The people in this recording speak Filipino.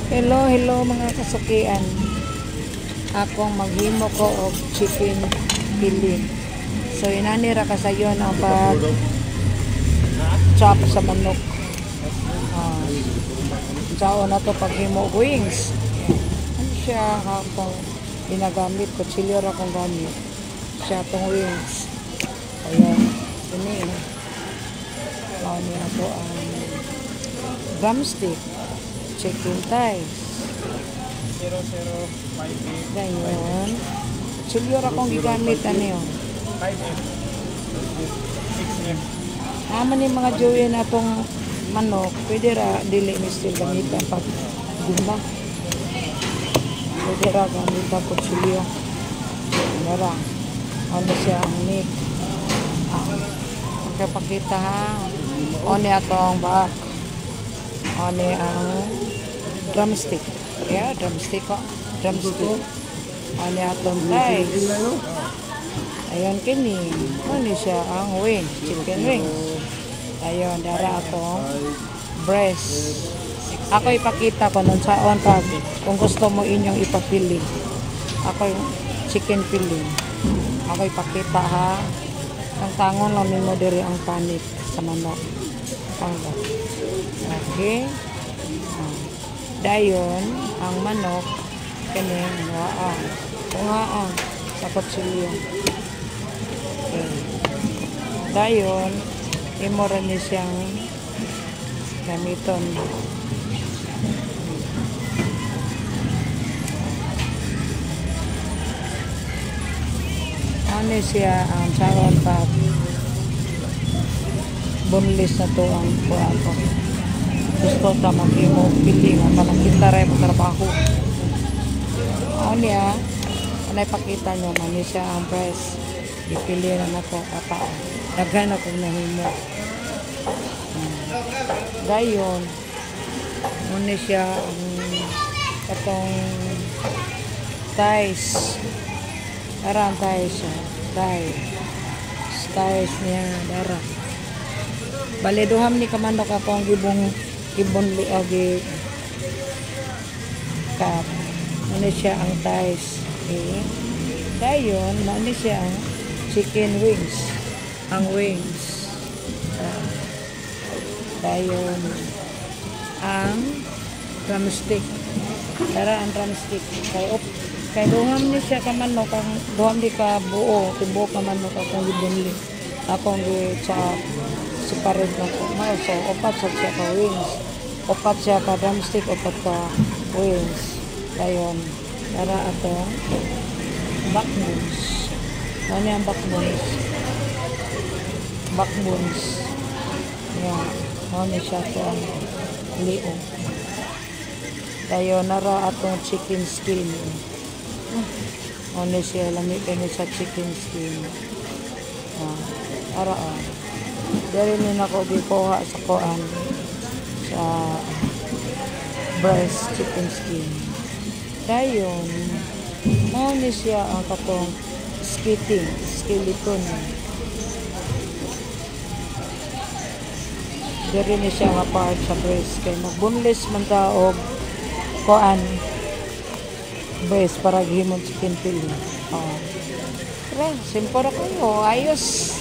Hello mga kasukian. Akong maghimo ko og chicken fillet. So inanira ka sa yon ang pag chop sa manok. Sao na to paghimo og wings. Ano siya akong ginagamit ko chilyo ra kong gamit. Siya tong wings. Ayan, ini. Mao ni ato ang drumstick. Chicken thighs. 0058. Ganyan. Chilyo ra kong gigamit ano yun. 5M. 6M. Aman yung mga joey na itong manok, pwede ra dili mistil gamitan pag guma. Pwede ra gamitan po chilyo. Ano ra. Ano siya ang meat. Pakita ha. Ano atong back. Ano ang drumstick. Yeah, drumstick ko. Drumstick. Ano atong thighs. Ayan kini. Ano siya ang wings. Chicken wings. Ayun, dara atong breast. Ako ipakita ko nun saon pag kung gusto mo inyong ipapili. Ako yung chicken filling. Ako ipakita ha. Ang tangon lang mo diri ang panik sa manok. Pangga. Okay. Dayon ang manok kaning tungaan sa kutsilyo. Okay. Dayon imo ra ni siyang gamiton. Ano siya ang saron pa boneless na to ang ako. Gusto ta maghimo pili nga para kita ray magtrabaho. Ano niya? Anay pakita nyo man siya ang breast. Ipili na nato kata. Daghan ako nahimo. Dayon ano siya ang katong thighs. Darang thighs siya. Thighs niya dara. Bali duham ni kamanok akong gibong liog kap. Ano siya ang thighs. Okay. Dayon, ano siya ang chicken wings. Ang wings. Dayon, ang drumstick. Tara ang drumstick. Kay duham ni siya kamanok. Duham di ka buo. Tibuo kamanok akong gibunli. Akong gi-chop. Separate na po. So, opat siya ka wings. Opat siya ka drumstick, opat ka wings. Dayon, para atong backbones. Ano yung backbones? Backbones. Yan. Ano siya ito ang lio. Dayon, nara atong chicken skin. Ano siya, lamig kami sa chicken skin. Para dari ni nako gikuha sa koan sa breast chicken skin. Dayon mao ni siya ang katong skeleton. Dari ni siya nga part sa breast kay nagbunlis man ta og koan breast para gihimong chicken fillet. Simple ra kayo, ayos.